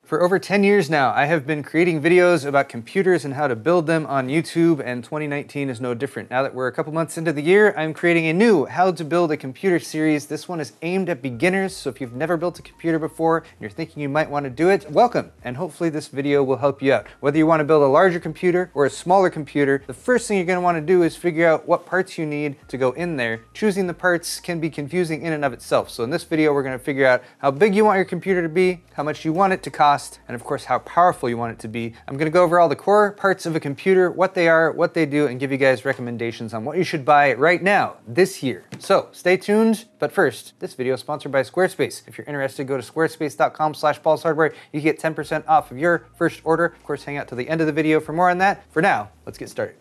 For over 10 years now, I have been creating videos about computers and how to build them on YouTube, and 2019 is no different. Now that we're a couple months into the year, I'm creating a new How to Build a Computer series. This one is aimed at beginners, so if you've never built a computer before and you're thinking you might want to do it, welcome, and hopefully this video will help you out. Whether you want to build a larger computer or a smaller computer, the first thing you're going to want to do is figure out what parts you need to go in there. Choosing the parts can be confusing in and of itself, so in this video we're going to figure out how big you want your computer to be, how much you want it to cost, and of course how powerful you want it to be. I'm going to go over all the core parts of a computer, what they are, what they do, and give you guys recommendations on what you should buy right now, this year. So stay tuned, but first, this video is sponsored by Squarespace. If you're interested, go to squarespace.com/PaulsHardware. You get 10% off of your first order. Of course, hang out to the end of the video for more on that. For now, let's get started.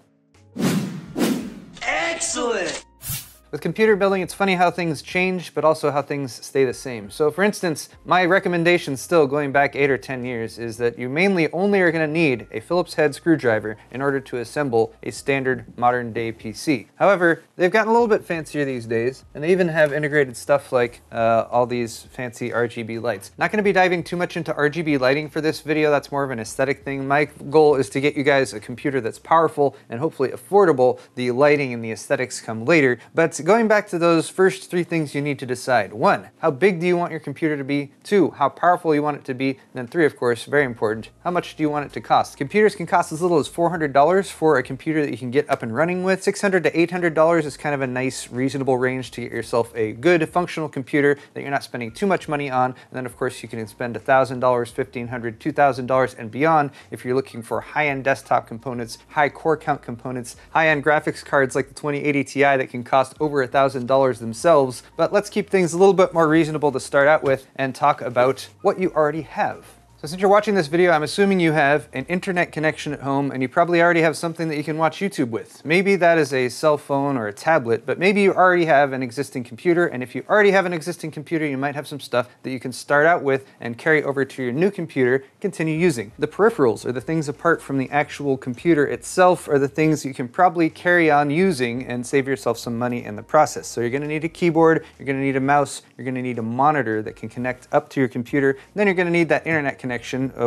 Excellent! With computer building, it's funny how things change, but also how things stay the same. So for instance, my recommendation still going back 8 or 10 years is that you mainly only are going to need a Phillips head screwdriver in order to assemble a standard modern day PC. However, they've gotten a little bit fancier these days, and they even have integrated stuff like all these fancy RGB lights. Not going to be diving too much into RGB lighting for this video, that's more of an aesthetic thing. My goal is to get you guys a computer that's powerful and hopefully affordable. The lighting and the aesthetics come later, but going back to those first 3 things you need to decide. 1, how big do you want your computer to be? 2, how powerful you want it to be? And then 3, of course, very important, how much do you want it to cost? Computers can cost as little as $400 for a computer that you can get up and running with. $600 to $800 is kind of a nice, reasonable range to get yourself a good, functional computer that you're not spending too much money on. And then, of course, you can spend $1,000, $1,500, $2,000 and beyond if you're looking for high-end desktop components, high core count components, high-end graphics cards like the 2080 Ti that can cost over $1,000 themselves. But let's keep things a little bit more reasonable to start out with and talk about what you already have. So since you're watching this video, I'm assuming you have an internet connection at home and you probably already have something that you can watch YouTube with. Maybe that is a cell phone or a tablet, but maybe you already have an existing computer, and if you already have an existing computer, you might have some stuff that you can start out with and carry over to your new computer, continue using. The peripherals, or the things apart from the actual computer itself, are the things you can probably carry on using and save yourself some money in the process. So you're going to need a keyboard, you're going to need a mouse, you're going to need a monitor that can connect up to your computer, and then you're going to need that internet connection,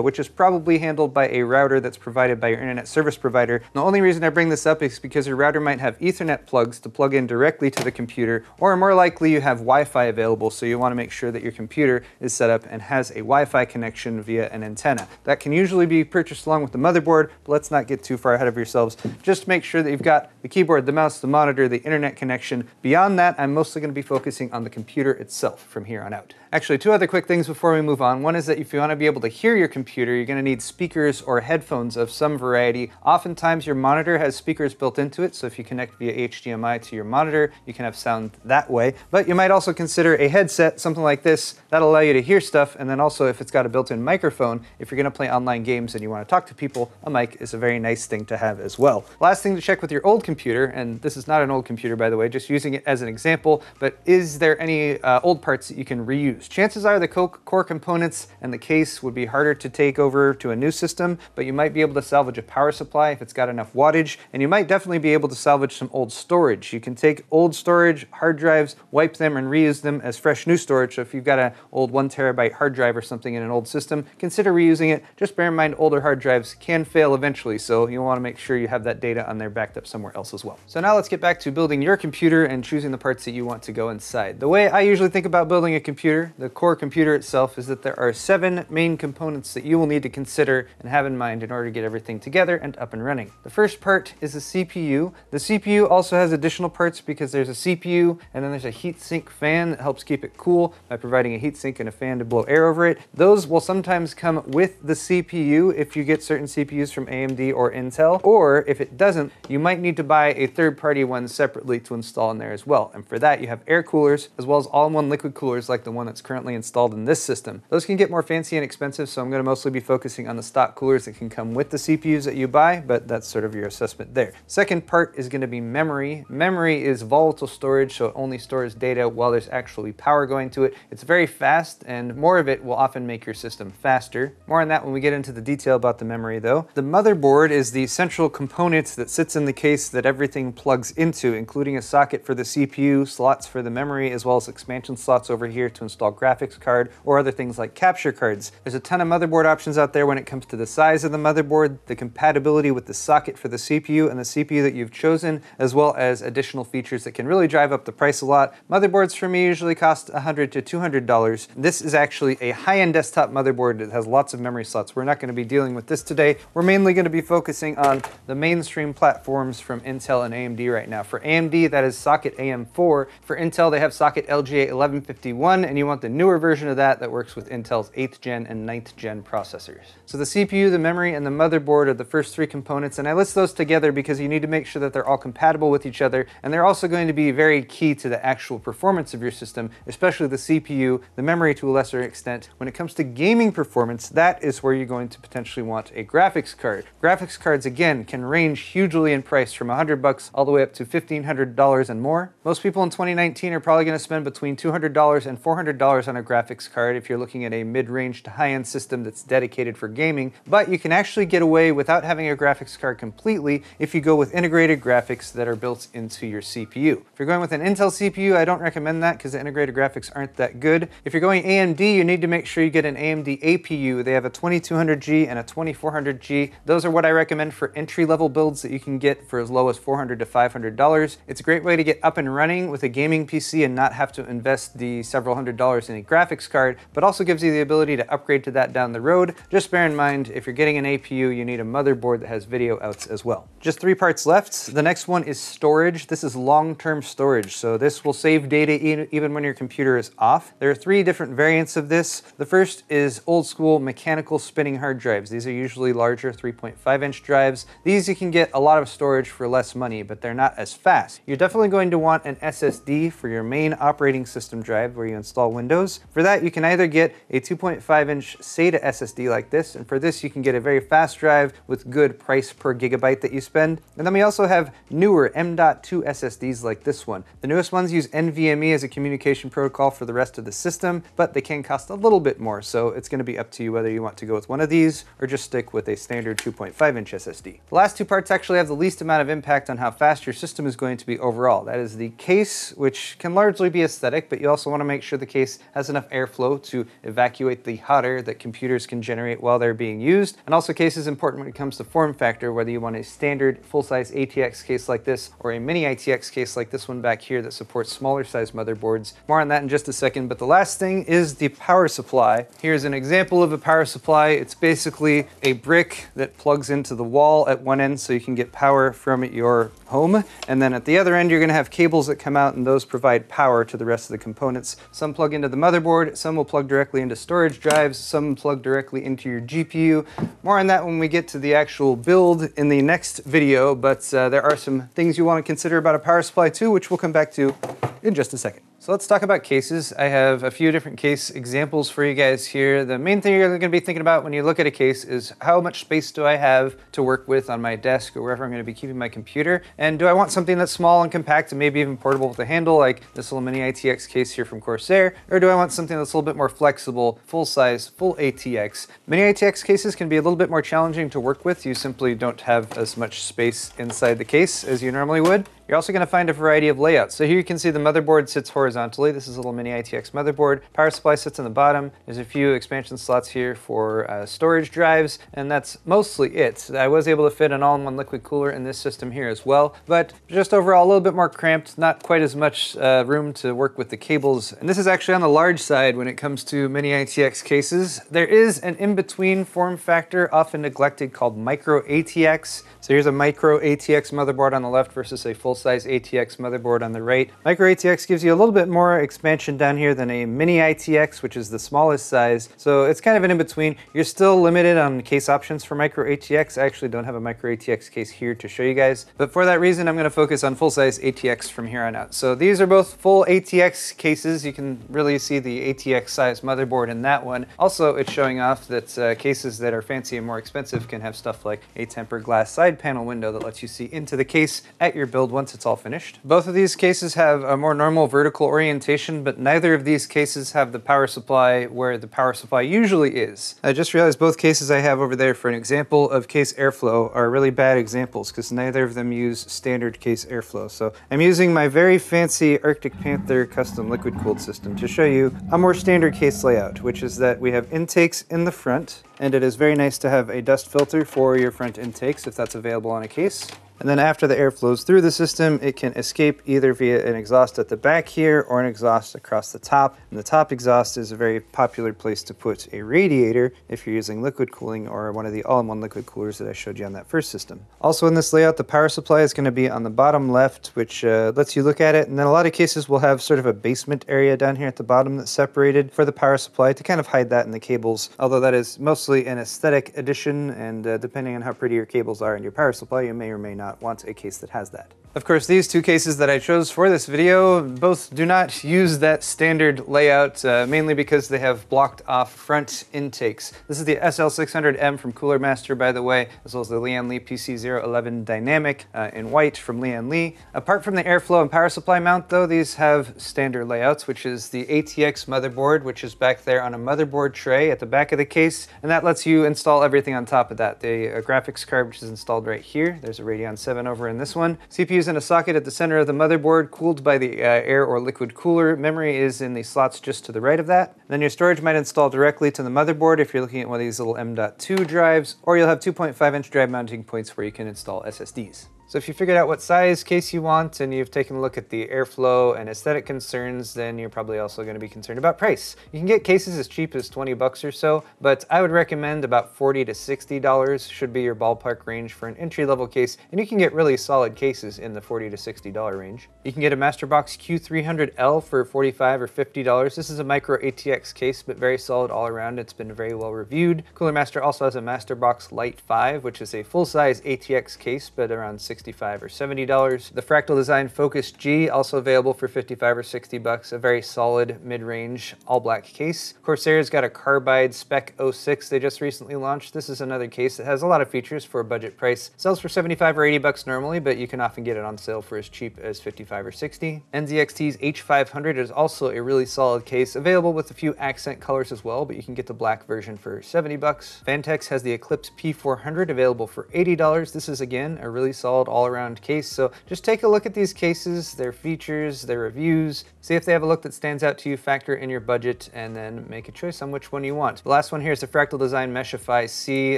which is probably handled by a router that's provided by your internet service provider. The only reason I bring this up is because your router might have Ethernet plugs to plug in directly to the computer, or more likely you have Wi-Fi available, so you want to make sure that your computer is set up and has a Wi-Fi connection via an antenna. That can usually be purchased along with the motherboard, but let's not get too far ahead of yourselves. Just make sure that you've got the keyboard, the mouse, the monitor, the internet connection. Beyond that, I'm mostly going to be focusing on the computer itself from here on out. Actually, 2 other quick things before we move on. One is that if you want to be able to hear your computer, you're going to need speakers or headphones of some variety. Oftentimes your monitor has speakers built into it, so if you connect via HDMI to your monitor, you can have sound that way. But you might also consider a headset, something like this, that'll allow you to hear stuff, and then also if it's got a built-in microphone, if you're going to play online games and you want to talk to people, a mic is a very nice thing to have as well. Last thing to check with your old computer, and this is not an old computer by the way, just using it as an example, but is there any old parts that you can reuse? Chances are the core components and the case would be harder to take over to a new system, but you might be able to salvage a power supply if it's got enough wattage, and you might definitely be able to salvage some old storage. You can take old storage, hard drives, wipe them and reuse them as fresh new storage. So if you've got an old 1 terabyte hard drive or something in an old system, consider reusing it. Just bear in mind older hard drives can fail eventually, so you'll want to make sure you have that data on there backed up somewhere else as well. So now let's get back to building your computer and choosing the parts that you want to go inside. The way I usually think about building a computer, the core computer itself, is that there are 7 main components that you will need to consider and have in mind in order to get everything together and up and running. The first part is the CPU. The CPU also has additional parts because there's a CPU and then there's a heatsink fan that helps keep it cool by providing a heatsink and a fan to blow air over it. Those will sometimes come with the CPU if you get certain CPUs from AMD or Intel, or if it doesn't, you might need to buy a third-party one separately to install in there as well. And for that, you have air coolers as well as all-in-one liquid coolers like the one that's currently installed in this system. Those can get more fancy and expensive, so I'm going to mostly be focusing on the stock coolers that can come with the CPUs that you buy, but that's sort of your assessment there. Second part is going to be memory. Memory is volatile storage, so it only stores data while there's actually power going to it. It's very fast, and more of it will often make your system faster. More on that when we get into the detail about the memory though. The motherboard is the central component that sits in the case that everything plugs into, including a socket for the CPU, slots for the memory, as well as expansion slots over here to install graphics card or other things like capture cards. There's a ton of motherboard options out there when it comes to the size of the motherboard, the compatibility with the socket for the CPU and the CPU that you've chosen, as well as additional features that can really drive up the price a lot. Motherboards for me usually cost $100 to $200. This is actually a high-end desktop motherboard that has lots of memory slots. We're not going to be dealing with this today. We're mainly going to be focusing on the mainstream platforms from Intel and AMD right now. For AMD, that is socket AM4. For Intel, they have socket LGA 1151, and you want the newer version of that works with Intel's 8th gen and 9th gen processors. So the CPU, the memory, and the motherboard are the first three components, and I list those together because you need to make sure that they're all compatible with each other, and they're also going to be very key to the actual performance of your system, especially the CPU, the memory to a lesser extent. When it comes to gaming performance, that is where you're going to potentially want a graphics card. Graphics cards, again, can range hugely in price from $100 all the way up to $1,500 and more. Most people in 2019 are probably going to spend between $200 and $400 on a graphics card if you're looking at a mid-range to high-end system that's dedicated for gaming, but you can actually get away without having a graphics card completely if you go with integrated graphics that are built into your CPU. If you're going with an Intel CPU, I don't recommend that because the integrated graphics aren't that good. If you're going AMD, you need to make sure you get an AMD APU. They have a 2200G and a 2400G. Those are what I recommend for entry-level builds that you can get for as low as $400 to $500. It's a great way to get up and running with a gaming PC and not have to invest the several $100s in a graphics card, but also gives you the ability to upgrade to that down the road. Just bear in mind, if you're getting an APU, you need a motherboard that has video outs as well. Just 3 parts left. The next one is storage. This is long-term storage, so this will save data even when your computer is off. There are 3 different variants of this. The first is old school mechanical spinning hard drives. These are usually larger 3.5-inch drives. These you can get a lot of storage for less money, but they're not as fast. You're definitely going to want an SSD for your main operating system drive where you install Windows. For that, you can either get a 2.5-inch SATA SSD like this, and for this you can get a very fast drive with good price per gigabyte that you spend. And then we also have newer M.2 SSDs like this one. The newest ones use NVMe as a communication protocol for the rest of the system, but they can cost a little bit more, so it's going to be up to you whether you want to go with one of these or just stick with a standard 2.5-inch SSD. The last 2 parts actually have the least amount of impact on how fast your system is going to be overall. That is the case, which can largely be aesthetic, but you also want to make sure the case has enough airflow to evacuate the hot air that computers can generate while they're being used. And also, case is important when it comes to form factor, whether you want a standard full-size ATX case like this or a mini ITX case like this one back here that supports smaller size motherboards. More on that in just a second, but the last thing is the power supply. Here's an example of a power supply. It's basically a brick that plugs into the wall at one end so you can get power from your home, and then at the other end you're going to have cables that come out, and those provide power to the rest of the components. Some plug into the motherboard, some will plug directly into storage drives, some plug directly into your GPU. More on that when we get to the actual build in the next video, but there are some things you want to consider about a power supply too, which we'll come back to in just a second. So let's talk about cases. I have a few different case examples for you guys here. The main thing you're going to be thinking about when you look at a case is how much space do I have to work with on my desk or wherever I'm going to be keeping my computer, and do I want something that's small and compact and maybe even portable with a handle like this little mini ITX case here from Corsair, or do I want something that's a little bit more flexible, full size, full ATX. Mini ITX cases can be a little bit more challenging to work with. You simply don't have as much space inside the case as you normally would. You're also going to find a variety of layouts. So here you can see the motherboard sits horizontally. This is a little mini ITX motherboard. Power supply sits on the bottom. There's a few expansion slots here for storage drives, and that's mostly it. I was able to fit an all-in-one liquid cooler in this system here as well, but just overall a little bit more cramped, not quite as much room to work with the cables. And this is actually on the large side when it comes to mini ITX cases. There is an in-between form factor often neglected called micro ATX. So here's a micro ATX motherboard on the left versus a full-size ATX motherboard on the right. Micro ATX gives you a little bit more expansion down here than a mini ITX, which is the smallest size. So it's kind of an in-between. You're still limited on case options for micro ATX. I actually don't have a micro ATX case here to show you guys, but for that reason, I'm going to focus on full-size ATX from here on out. So these are both full ATX cases. You can really see the ATX size motherboard in that one. Also, it's showing off that cases that are fancy and more expensive can have stuff like a tempered glass side panel window that lets you see into the case at your build once once it's all finished. Both of these cases have a more normal vertical orientation, but neither of these cases have the power supply where the power supply usually is. I just realized both cases I have over there for an example of case airflow are really bad examples because neither of them use standard case airflow. So I'm using my very fancy Arctic Panther custom liquid cooled system to show you a more standard case layout, which is that we have intakes in the front, and it is very nice to have a dust filter for your front intakes if that's available on a case. And then after the air flows through the system, it can escape either via an exhaust at the back here or an exhaust across the top. And the top exhaust is a very popular place to put a radiator if you're using liquid cooling or one of the all-in-one liquid coolers that I showed you on that first system. Also in this layout, the power supply is going to be on the bottom left, which lets you look at it. And then a lot of cases will have sort of a basement area down here at the bottom that's separated for the power supply to kind of hide that in the cables. Although that is mostly an aesthetic addition, and depending on how pretty your cables are in your power supply, you may or may not want a case that has that. Of course, these two cases that I chose for this video both do not use that standard layout, mainly because they have blocked off front intakes. This is the SL600M from Cooler Master, by the way, as well as the Lian Li PC011 Dynamic in white from Lian Li. Apart from the airflow and power supply mount, though, these have standard layouts, which is the ATX motherboard, which is back there on a motherboard tray at the back of the case, and that lets you install everything on top of that. The graphics card, which is installed right here. There's a Radeon 7 over in this one. CPU in a socket at the center of the motherboard, cooled by the air or liquid cooler. Memory is in the slots just to the right of that. Then your storage might install directly to the motherboard if you're looking at one of these little M.2 drives, or you'll have 2.5-inch drive mounting points where you can install SSDs. So if you figured out what size case you want and you've taken a look at the airflow and aesthetic concerns, then you're probably also going to be concerned about price. You can get cases as cheap as 20 bucks or so, but I would recommend about $40 to $60 should be your ballpark range for an entry-level case, and you can get really solid cases in the $40 to $60 range. You can get a Masterbox Q300L for $45 or $50. This is a micro ATX case, but very solid all around. It's been very well reviewed. Cooler Master also has a Masterbox Lite 5, which is a full-size ATX case, but around $65 or $70. The Fractal Design Focus G, also available for $55 or $60, a very solid mid-range all-black case. Corsair's got a Carbide Spec 06 they just recently launched. This is another case that has a lot of features for a budget price. Sells for $75 or $80 normally, but you can often get it on sale for as cheap as $55 or $60. NZXT's H500 is also a really solid case, available with a few accent colors as well, but you can get the black version for $70. Vantex has the Eclipse P400 available for $80. This is again a really solid all-around case, so just take a look at these cases, their features, their reviews, see if they have a look that stands out to you, factor in your budget, and then make a choice on which one you want. The last one here is the Fractal Design Meshify C.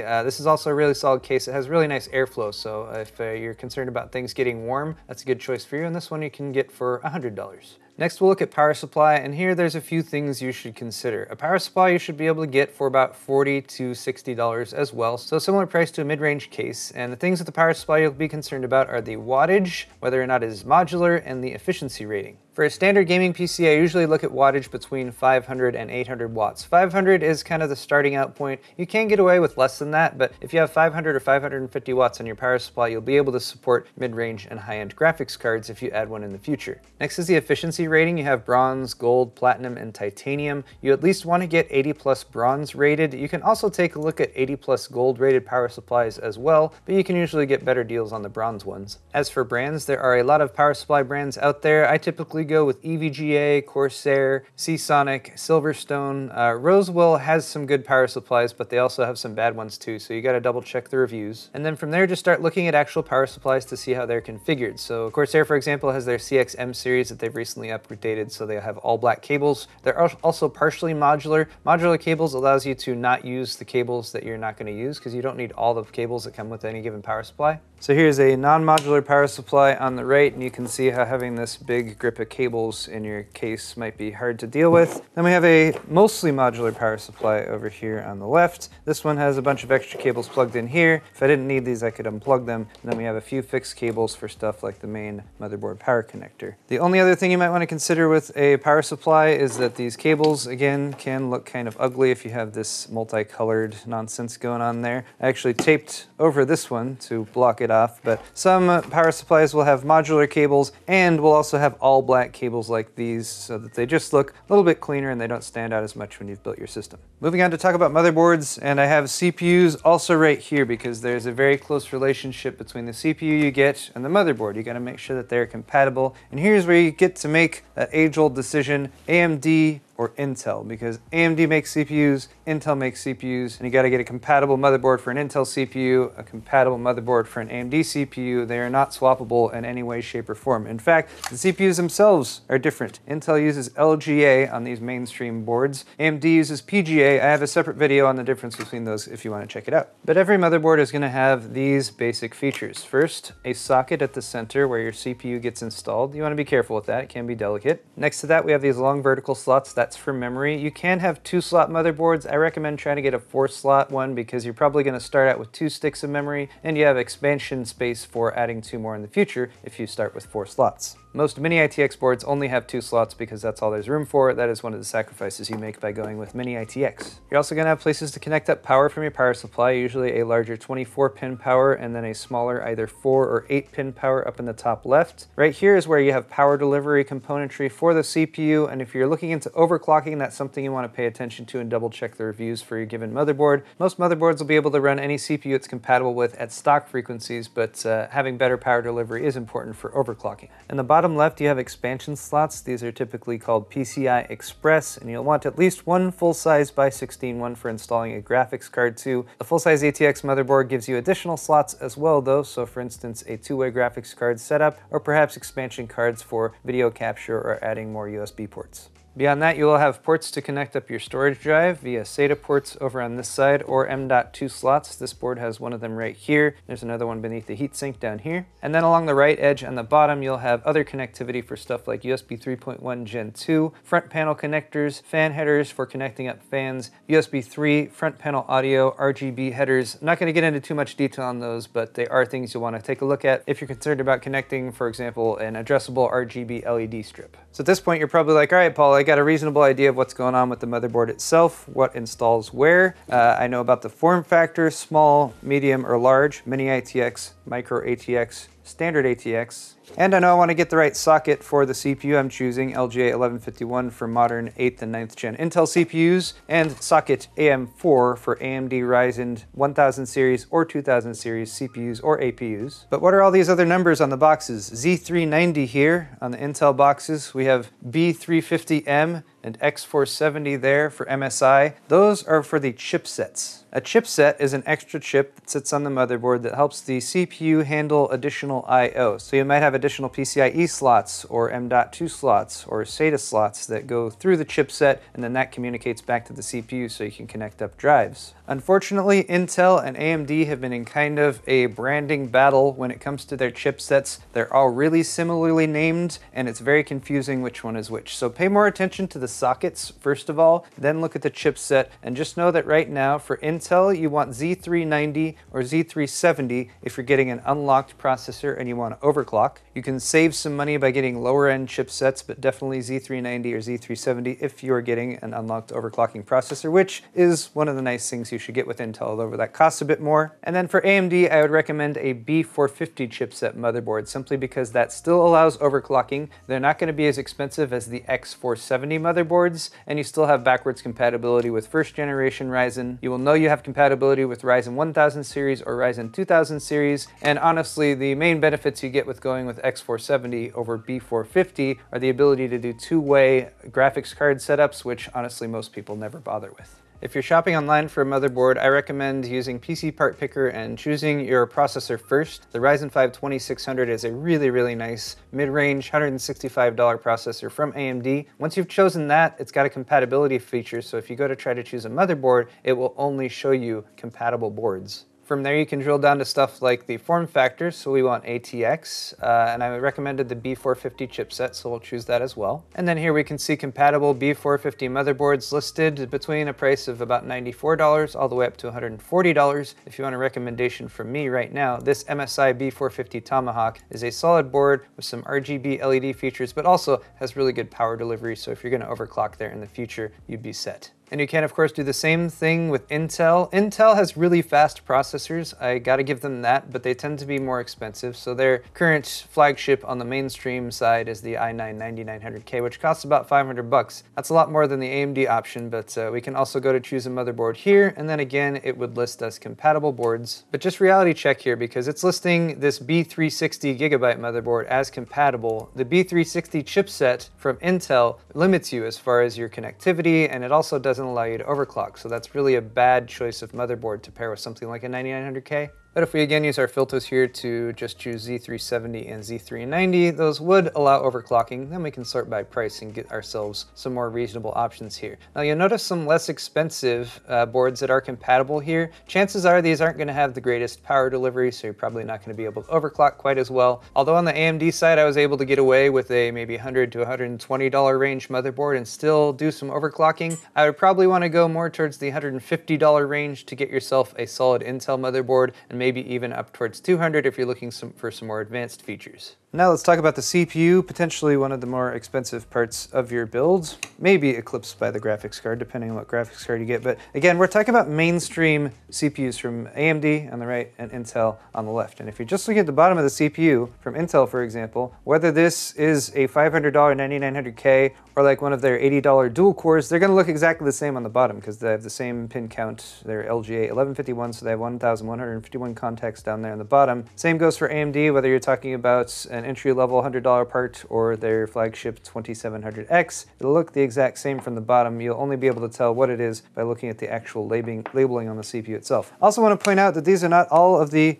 This is also a really solid case. It has really nice airflow, so if you're concerned about things getting warm, that's a good choice for you, and this one you can get for $100. Next, we'll look at power supply, and here there's a few things you should consider. A power supply you should be able to get for about $40 to $60 as well, so similar price to a mid-range case. And the things with the power supply you'll be concerned about are the wattage, whether or not it is modular, and the efficiency rating. For a standard gaming PC, I usually look at wattage between 500 and 800 watts. 500 is kind of the starting out point. You can get away with less than that, but if you have 500 or 550 watts on your power supply, you'll be able to support mid-range and high-end graphics cards if you add one in the future. Next is the efficiency rating. You have bronze, gold, platinum, and titanium. You at least want to get 80+ bronze rated. You can also take a look at 80+ gold rated power supplies as well, but you can usually get better deals on the bronze ones. As for brands, there are a lot of power supply brands out there. I typically go with EVGA, Corsair, Seasonic, Silverstone. Rosewell has some good power supplies, but they also have some bad ones too, so you gotta double check the reviews. And then from there, just start looking at actual power supplies to see how they're configured. So Corsair, for example, has their CXM series that they've recently updated, so they have all black cables. They're also partially modular. Modular cables allows you to not use the cables that you're not gonna use, because you don't need all the cables that come with any given power supply. So here's a non-modular power supply on the right, and you can see how having this big grip of cables in your case might be hard to deal with. Then we have a mostly modular power supply over here on the left. This one has a bunch of extra cables plugged in here. If I didn't need these, I could unplug them. And then we have a few fixed cables for stuff like the main motherboard power connector. The only other thing you might want to to consider with a power supply is that these cables, again, can look kind of ugly if you have this multicolored nonsense going on there. I actually taped over this one to block it off, but some power supplies will have modular cables and will also have all black cables like these so that they just look a little bit cleaner and they don't stand out as much when you've built your system. Moving on to talk about motherboards, and I have CPUs also right here because there's a very close relationship between the CPU you get and the motherboard. You got to make sure that they're compatible, and here's where you get to make that age-old decision, AMD or Intel, because AMD makes CPUs, Intel makes CPUs, and you gotta get a compatible motherboard for an Intel CPU, a compatible motherboard for an AMD CPU. They are not swappable in any way, shape, or form. In fact, the CPUs themselves are different. Intel uses LGA on these mainstream boards. AMD uses PGA. I have a separate video on the difference between those if you wanna check it out. But every motherboard is gonna have these basic features. First, a socket at the center where your CPU gets installed. You wanna be careful with that, it can be delicate. Next to that, we have these long vertical slots. That's for memory. You can have 2-slot motherboards. I recommend trying to get a 4-slot one because you're probably going to start out with 2 sticks of memory and you have expansion space for adding 2 more in the future if you start with 4 slots. Most mini ITX boards only have 2 slots because that's all there's room for. That is one of the sacrifices you make by going with mini ITX. You're also going to have places to connect up power from your power supply, usually a larger 24-pin power and then a smaller either 4 or 8-pin power up in the top left. Right here is where you have power delivery componentry for the CPU, and if you're looking into overclocking, that's something you want to pay attention to and double check the reviews for your given motherboard. Most motherboards will be able to run any CPU it's compatible with at stock frequencies, but having better power delivery is important for overclocking. In the bottom left, you have expansion slots. These are typically called PCI Express, and you'll want at least one full-size by 16 one for installing a graphics card too. A full-size ATX motherboard gives you additional slots as well though, so for instance a 2-way graphics card setup, or perhaps expansion cards for video capture or adding more USB ports. Beyond that, you will have ports to connect up your storage drive via SATA ports over on this side or M.2 slots. This board has one of them right here. There's another one beneath the heatsink down here. And then along the right edge on the bottom, you'll have other connectivity for stuff like USB 3.1 Gen 2, front panel connectors, fan headers for connecting up fans, USB 3, front panel audio, RGB headers. I'm not going to get into too much detail on those, but they are things you'll want to take a look at if you're concerned about connecting, for example, an addressable RGB LED strip. So at this point, you're probably like, all right, Paul, I got a reasonable idea of what's going on with the motherboard itself, what installs where. I know about the form factor, small, medium, or large, mini ITX, micro ATX, standard ATX. And I know I want to get the right socket for the CPU. I'm choosing LGA 1151 for modern 8th and 9th gen Intel CPUs, and socket AM4 for AMD Ryzen 1000 series or 2000 series CPUs or APUs. But what are all these other numbers on the boxes? Z390 here on the Intel boxes. We have B350M and X470 there for MSI. Those are for the chipsets. A chipset is an extra chip that sits on the motherboard that helps the CPU handle additional I/O. So you might have additional PCIe slots or M.2 slots or SATA slots that go through the chipset, and then that communicates back to the CPU so you can connect up drives. Unfortunately, Intel and AMD have been in kind of a branding battle when it comes to their chipsets. They're all really similarly named, and it's very confusing which one is which. So pay more attention to the sockets first of all, then look at the chipset, and just know that right now for Intel you want Z390 or Z370 if you're getting an unlocked processor and you want to overclock. You can save some money by getting lower end chipsets, but definitely Z390 or Z370 if you are getting an unlocked overclocking processor, which is one of the nice things you should get with Intel, although that costs a bit more. And then for AMD, I would recommend a B450 chipset motherboard, simply because that still allows overclocking. They're not going to be as expensive as the X470 motherboards, and you still have backwards compatibility with first generation Ryzen. You will know you have compatibility with Ryzen 1000 series or Ryzen 2000 series, and honestly, the main benefits you get with going with X470 over B450 are the ability to do 2-way graphics card setups, which honestly most people never bother with. If you're shopping online for a motherboard, I recommend using PC Part Picker and choosing your processor first. The Ryzen 5 2600 is a really nice mid-range $165 processor from AMD. Once you've chosen that, it's got a compatibility feature, so if you go to try to choose a motherboard, it will only show you compatible boards. From there you can drill down to stuff like the form factor, so we want ATX, and I recommended the B450 chipset, so we'll choose that as well. And then here we can see compatible B450 motherboards listed between a price of about $94 all the way up to $140. If you want a recommendation from me right now, this MSI B450 Tomahawk is a solid board with some RGB LED features, but also has really good power delivery, so if you're going to overclock there in the future, you'd be set. And you can, of course, do the same thing with Intel. Intel has really fast processors. I gotta give them that, but they tend to be more expensive. So their current flagship on the mainstream side is the i9-9900K, which costs about 500 bucks. That's a lot more than the AMD option, but we can also go to choose a motherboard here, and then again, it would list us compatible boards. But just reality check here, because it's listing this B360 Gigabyte motherboard as compatible. The B360 chipset from Intel limits you as far as your connectivity, and it also doesn't allow you to overclock, so that's really a bad choice of motherboard to pair with something like a 9900K. But if we again use our filters here to just choose Z370 and Z390, those would allow overclocking. Then we can sort by price and get ourselves some more reasonable options here. Now you'll notice some less expensive boards that are compatible here. Chances are these aren't going to have the greatest power delivery, so you're probably not going to be able to overclock quite as well. Although on the AMD side, I was able to get away with a maybe $100 to $120 range motherboard and still do some overclocking. I would probably want to go more towards the $150 range to get yourself a solid Intel motherboard, and maybe even up towards $200 if you're looking for some more advanced features. Now let's talk about the CPU, potentially one of the more expensive parts of your build, maybe eclipsed by the graphics card, depending on what graphics card you get. But again, we're talking about mainstream CPUs from AMD on the right and Intel on the left. And if you just look at the bottom of the CPU from Intel, for example, whether this is a $500 9900K or like one of their $80 dual cores, they're going to look exactly the same on the bottom because they have the same pin count. They're LGA 1151, so they have 1,151 contacts down there on the bottom. Same goes for AMD, whether you're talking about an entry-level $100 part or their flagship 2700X. It'll look the exact same from the bottom. You'll only be able to tell what it is by looking at the actual labeling on the CPU itself. I also want to point out that these are not all of the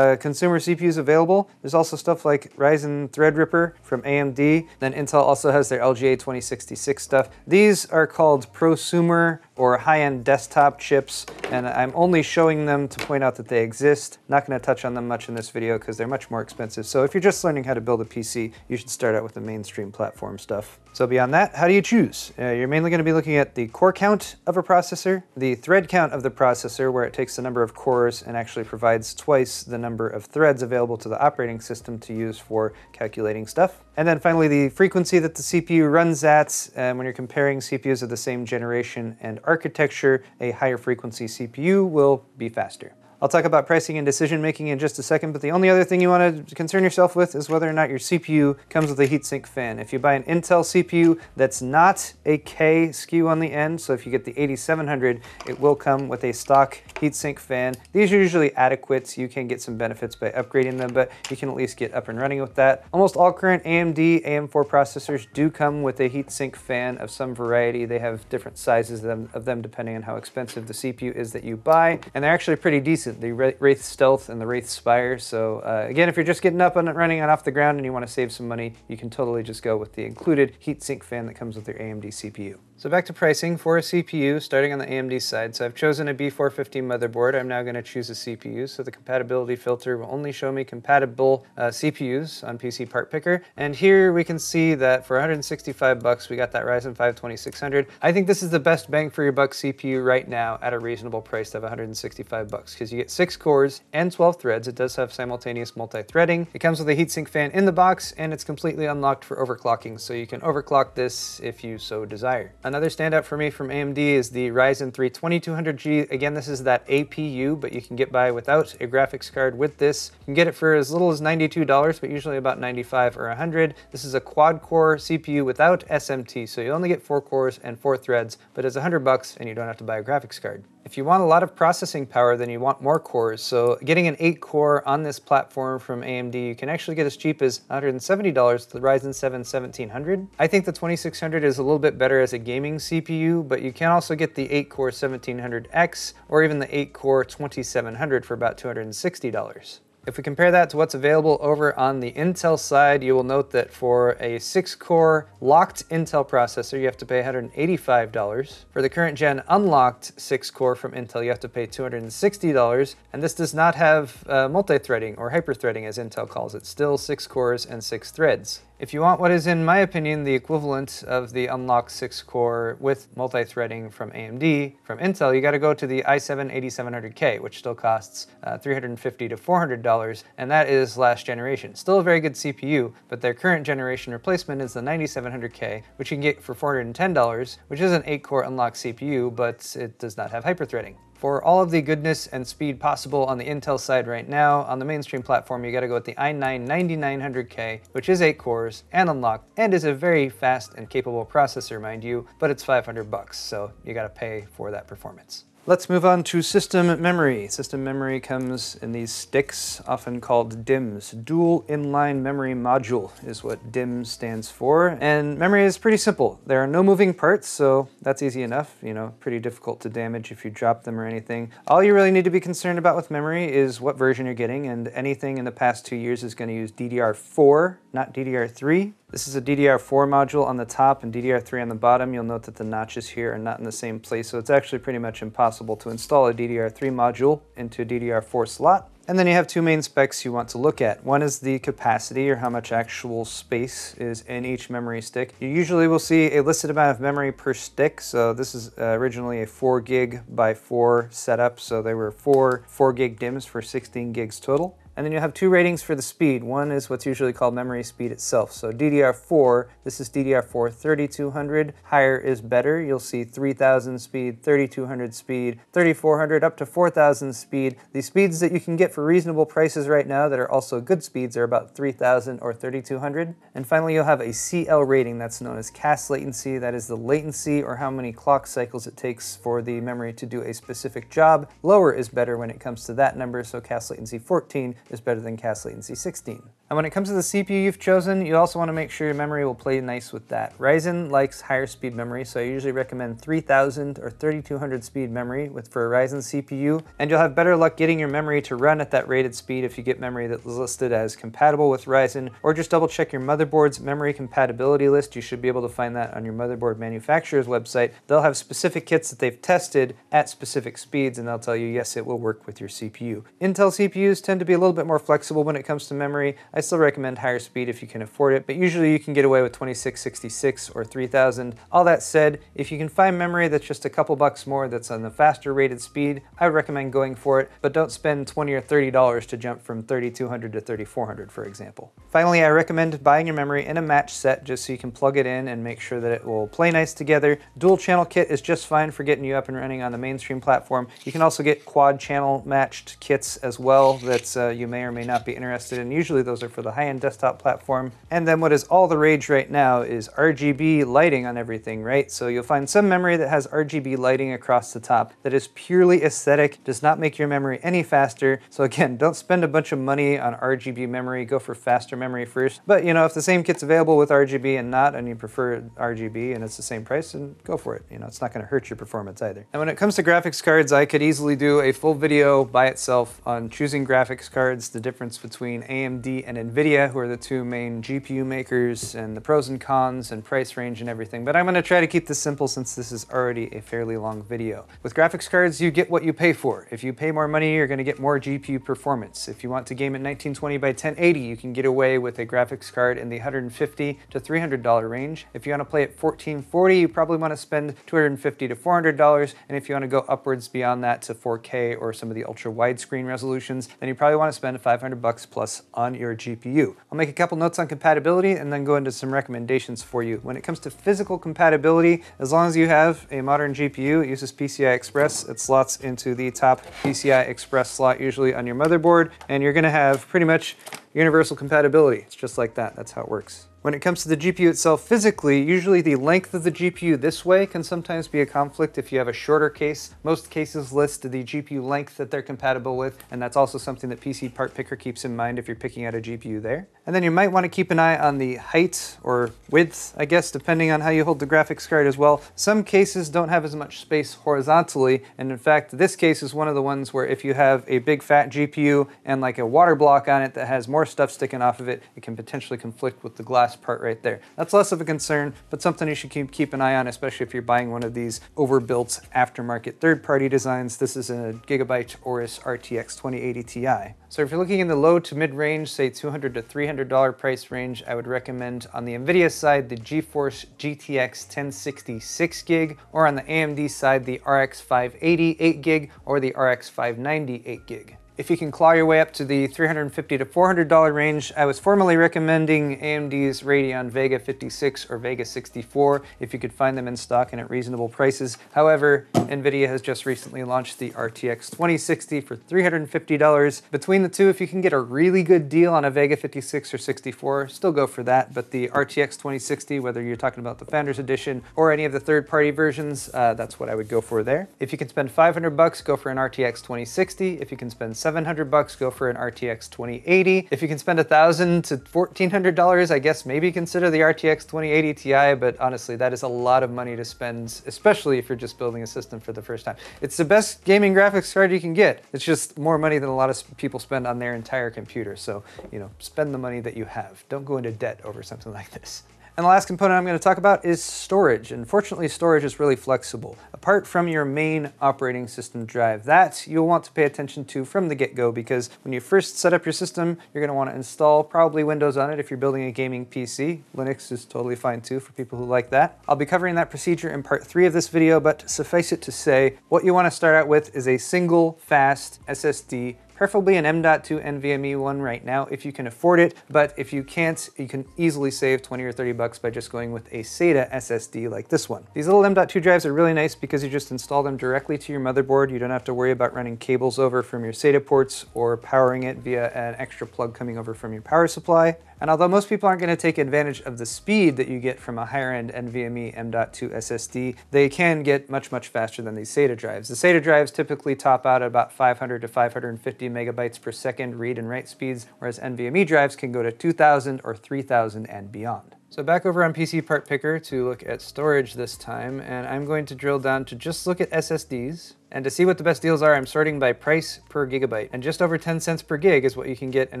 consumer CPUs available. There's also stuff like Ryzen Threadripper from AMD. Then Intel also has their LGA 2066 stuff. These are called prosumer or high-end desktop chips, and I'm only showing them to point out that they exist. Not going to touch on them much in this video because they're much more expensive. So if you're just learning how to build a PC, you should start out with the mainstream platform stuff. So beyond that, how do you choose? You're mainly going to be looking at the core count of a processor, the thread count of the processor, where it takes the number of cores and actually provides twice the number of threads available to the operating system to use for calculating stuff. And then finally, the frequency that the CPU runs at. When you're comparing CPUs of the same generation and architecture, a higher frequency CPU will be faster. I'll talk about pricing and decision making in just a second, but the only other thing you want to concern yourself with is whether or not your CPU comes with a heatsink fan. If you buy an Intel CPU that's not a K SKU on the end, so if you get the 8700, it will come with a stock heatsink fan. These are usually adequate. You can get some benefits by upgrading them, but you can at least get up and running with that. Almost all current AMD AM4 processors do come with a heatsink fan of some variety. They have different sizes of them depending on how expensive the CPU is that you buy, and they're actually pretty decent. The Wraith Stealth and the Wraith Spire. So again, if you're just getting up and running and off the ground and you want to save some money, you can totally just go with the included heatsink fan that comes with your AMD CPU. So back to pricing for a CPU, starting on the AMD side. So I've chosen a B450 motherboard. I'm now going to choose a CPU. So the compatibility filter will only show me compatible CPUs on PC Part Picker. And here we can see that for 165 bucks, we got that Ryzen 5 2600. I think this is the best bang for your buck CPU right now at a reasonable price of 165 bucks because you get 6 cores and 12 threads. It does have simultaneous multi-threading. It comes with a heatsink fan in the box, and it's completely unlocked for overclocking, so you can overclock this if you so desire. Another standout for me from AMD is the Ryzen 3 2200G. Again, this is that APU, but you can get by without a graphics card with this. You can get it for as little as $92, but usually about $95 or $100. This is a quad-core CPU without SMT, so you only get 4 cores and 4 threads, but it's $100 and you don't have to buy a graphics card. If you want a lot of processing power, then you want more cores. So getting an 8-core on this platform from AMD, you can actually get as cheap as $170 the Ryzen 7 1700. I think the 2600 is a little bit better as a gaming CPU, but you can also get the 8-core 1700X or even the 8-core 2700 for about $260. If we compare that to what's available over on the Intel side, you will note that for a 6-core locked Intel processor, you have to pay $185. For the current gen unlocked 6-core from Intel, you have to pay $260, and this does not have multi-threading or hyper-threading as Intel calls it, still 6 cores and 6 threads. If you want what is, in my opinion, the equivalent of the unlocked 6-core with multi-threading from AMD, from Intel, you gotta go to the i7-8700K, which still costs $350 to $400, and that is last generation. Still a very good CPU, but their current generation replacement is the 9700K, which you can get for $410, which is an 8-core unlocked CPU, but it does not have hyper-threading. For all of the goodness and speed possible on the Intel side right now, on the mainstream platform, you gotta go with the i9-9900K, which is 8 cores and unlocked, and is a very fast and capable processor, mind you, but it's $500, so you gotta pay for that performance. Let's move on to system memory. System memory comes in these STIX, often called DIMMs. Dual Inline Memory Module is what DIMM stands for. And memory is pretty simple. There are no moving parts, so that's easy enough. You know, pretty difficult to damage if you drop them or anything. All you really need to be concerned about with memory is what version you're getting, and anything in the past 2 years is going to use DDR4, not DDR3. This is a DDR4 module on the top and DDR3 on the bottom. You'll note that the notches here are not in the same place, so it's actually pretty much impossible to install a DDR3 module into a DDR4 slot. And then you have two main specs you want to look at. One is the capacity, or how much actual space is in each memory stick. You usually will see a listed amount of memory per stick, so this is originally a 4 gig by 4 setup, so there were 4 gig DIMMs for 16 gigs total. And then you have two ratings for the speed. One is what's usually called memory speed itself. So DDR4, this is DDR4 3200. Higher is better. You'll see 3000 speed, 3200 speed, 3400 up to 4000 speed. The speeds that you can get for reasonable prices right now that are also good speeds are about 3000 or 3200. And finally, you'll have a CL rating that's known as CAS latency. That is the latency, or how many clock cycles it takes for the memory to do a specific job. Lower is better when it comes to that number, so CAS latency 14 is better than CAS latency 16. And when it comes to the CPU you've chosen, you also want to make sure your memory will play nice with that. Ryzen likes higher speed memory, so I usually recommend 3000 or 3200 speed memory for a Ryzen CPU, and you'll have better luck getting your memory to run at that rated speed if you get memory that is listed as compatible with Ryzen, or just double check your motherboard's memory compatibility list. You should be able to find that on your motherboard manufacturer's website. They'll have specific kits that they've tested at specific speeds, and they'll tell you, yes, it will work with your CPU. Intel CPUs tend to be a little bit more flexible when it comes to memory. I still recommend higher speed if you can afford it, but usually you can get away with 2666 or 3000. All that said, if you can find memory that's just a couple bucks more that's on the faster rated speed, I would recommend going for it, but don't spend $20 or $30 to jump from 3200 to 3400, for example. Finally, I recommend buying your memory in a match set just so you can plug it in and make sure that it will play nice together. Dual channel kit is just fine for getting you up and running on the mainstream platform. You can also get quad channel matched kits as well that you may or may not be interested in. Usually those are for the high-end desktop platform. And then what is all the rage right now is RGB lighting on everything, right? So you'll find some memory that has RGB lighting across the top that is purely aesthetic, does not make your memory any faster. So again, don't spend a bunch of money on RGB memory, go for faster memory first. But you know, if the same kit's available with RGB and not, and you prefer RGB and it's the same price, then go for it. You know, it's not gonna hurt your performance either. And when it comes to graphics cards, I could easily do a full video by itself on choosing graphics cards, the difference between AMD and NVIDIA, who are the two main GPU makers, and the pros and cons and price range and everything. But I'm gonna try to keep this simple since this is already a fairly long video. With graphics cards, you get what you pay for. If you pay more money, you're gonna get more GPU performance. If you want to game at 1920 by 1080, you can get away with a graphics card in the $150 to $300 range. If you wanna play at 1440, you probably wanna spend $250 to $400. And if you wanna go upwards beyond that to 4K or some of the ultra widescreen resolutions, then you probably wanna spend $500 plus on your GPU. I'll make a couple notes on compatibility and then go into some recommendations for you. When it comes to physical compatibility, as long as you have a modern GPU, it uses PCI Express. It slots into the top PCI Express slot usually on your motherboard, and you're gonna have pretty much universal compatibility. It's just like that. That's how it works. When it comes to the GPU itself physically, usually the length of the GPU this way can sometimes be a conflict if you have a shorter case. Most cases list the GPU length that they're compatible with, and that's also something that PC Part Picker keeps in mind if you're picking out a GPU there. And then you might want to keep an eye on the height or width, I guess, depending on how you hold the graphics card as well. Some cases don't have as much space horizontally, and in fact, this case is one of the ones where if you have a big fat GPU and like a water block on it that has more stuff sticking off of it, it can potentially conflict with the glass part right there. That's less of a concern, but something you should keep an eye on, especially if you're buying one of these overbuilt aftermarket third-party designs. This is a Gigabyte Aorus RTX 2080 Ti. So if you're looking in the low to mid-range, say $200 to $300 price range, I would recommend on the NVIDIA side the GeForce GTX 1060 6GB, or on the AMD side the RX 580 8GB or the RX 590 8GB. If you can claw your way up to the $350 to $400 range, I was formerly recommending AMD's Radeon Vega 56 or Vega 64 if you could find them in stock and at reasonable prices. However, NVIDIA has just recently launched the RTX 2060 for $350. Between the two, if you can get a really good deal on a Vega 56 or 64, still go for that. But the RTX 2060, whether you're talking about the Founders Edition or any of the third-party versions, that's what I would go for there. If you can spend $500, go for an RTX 2060. If you can spend $700, go for an RTX 2080. If you can spend $1,000 to $1,400, I guess maybe consider the RTX 2080 Ti, but honestly, that is a lot of money to spend, especially if you're just building a system for the first time. It's the best gaming graphics card you can get. It's just more money than a lot of people spend on their entire computer. So, you know, spend the money that you have. Don't go into debt over something like this. And the last component I'm going to talk about is storage. And fortunately, storage is really flexible. Apart from your main operating system drive, that you'll want to pay attention to from the get-go, because when you first set up your system, you're going to want to install probably Windows on it if you're building a gaming PC. Linux is totally fine too for people who like that. I'll be covering that procedure in part 3 of this video, but suffice it to say, what you want to start out with is a single fast SSD, preferably an M.2 NVMe one right now if you can afford it, but if you can't, you can easily save 20 or 30 bucks by just going with a SATA SSD like this one. These little M.2 drives are really nice because you just install them directly to your motherboard. You don't have to worry about running cables over from your SATA ports or powering it via an extra plug coming over from your power supply. And although most people aren't going to take advantage of the speed that you get from a higher-end NVMe M.2 SSD, they can get much, much faster than these SATA drives. The SATA drives typically top out at about 500 to 550 megabytes per second read and write speeds, whereas NVMe drives can go to 2,000 or 3,000 and beyond. So back over on PC Part Picker to look at storage this time, and I'm going to drill down to just look at SSDs. And to see what the best deals are, I'm sorting by price per gigabyte. And just over 10 cents per gig is what you can get an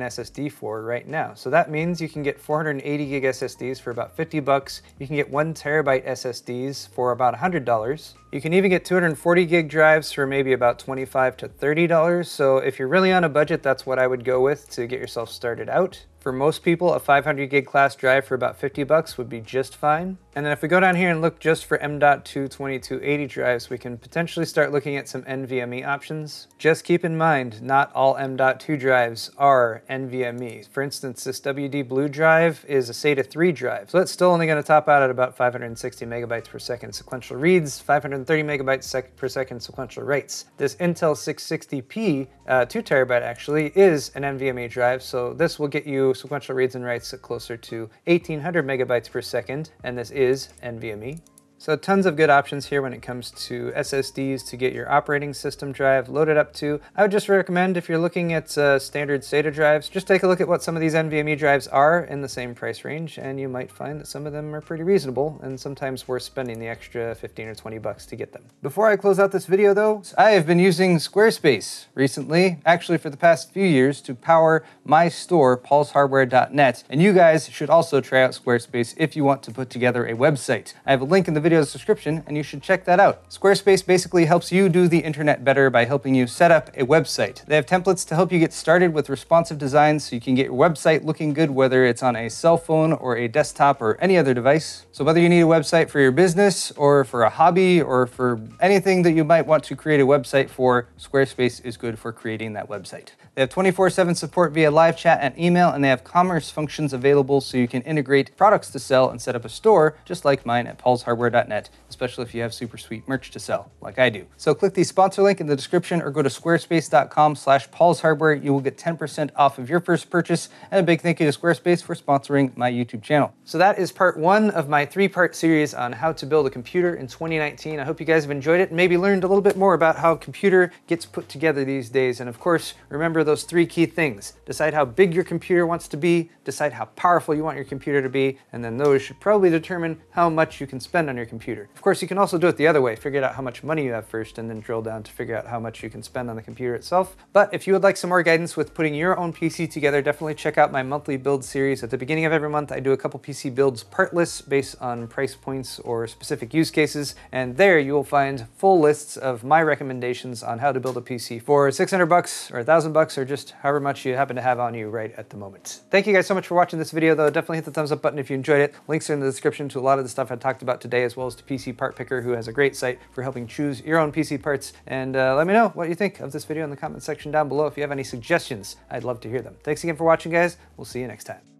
SSD for right now. So that means you can get 480 gig SSDs for about 50 bucks. You can get 1 terabyte SSDs for about $100. You can even get 240 gig drives for maybe about $25 to $30. So if you're really on a budget, that's what I would go with to get yourself started out. For most people, a 500 gig class drive for about 50 bucks would be just fine. And then if we go down here and look just for M.2 2280 drives, we can potentially start looking at some NVMe options. Just keep in mind, not all M.2 drives are NVMe. For instance, this WD Blue drive is a SATA 3 drive, so it's still only going to top out at about 560 megabytes per second sequential reads, 530 megabytes per second sequential writes. This Intel 660p, 2 terabyte actually, is an NVMe drive, so this will get you sequential reads and writes closer to 1800 megabytes per second, and this is NVMe. So tons of good options here when it comes to SSDs to get your operating system drive loaded up to. I would just recommend, if you're looking at standard SATA drives, just take a look at what some of these NVMe drives are in the same price range, and you might find that some of them are pretty reasonable and sometimes worth spending the extra 15 or 20 bucks to get them. Before I close out this video though, I have been using Squarespace recently, actually for the past few years, to power my store, paulshardware.net, and you guys should also try out Squarespace if you want to put together a website. I have a link in the video description and you should check that out. Squarespace basically helps you do the internet better by helping you set up a website. They have templates to help you get started with responsive designs so you can get your website looking good, whether it's on a cell phone or a desktop or any other device. So whether you need a website for your business or for a hobby or for anything that you might want to create a website for, Squarespace is good for creating that website. They have 24/7 support via live chat and email, and they have commerce functions available so you can integrate products to sell and set up a store just like mine at paulshardware.net. squarespace.net, especially if you have super sweet merch to sell, like I do. So click the sponsor link in the description or go to squarespace.com/paulshardware. You will get 10% off of your first purchase, and a big thank you to Squarespace for sponsoring my YouTube channel. So that is part 1 of my 3-part series on how to build a computer in 2019. I hope you guys have enjoyed it and maybe learned a little bit more about how a computer gets put together these days. And of course, remember those 3 key things. Decide how big your computer wants to be, decide how powerful you want your computer to be, and then those should probably determine how much you can spend on your computer. Of course, you can also do it the other way. Figure out how much money you have first and then drill down to figure out how much you can spend on the computer itself. But if you would like some more guidance with putting your own PC together, definitely check out my monthly build series. At the beginning of every month, I do a couple PC builds part lists based on price points or specific use cases, and there you will find full lists of my recommendations on how to build a PC for $600 or $1,000 or just however much you happen to have on you right at the moment. Thank you guys so much for watching this video, though. Definitely hit the thumbs up button if you enjoyed it. Links are in the description to a lot of the stuff I talked about today, as well as to PC Part Picker, who has a great site for helping choose your own PC parts. And let me know what you think of this video in the comment section down below. If you have any suggestions, I'd love to hear them. Thanks again for watching, guys. We'll see you next time.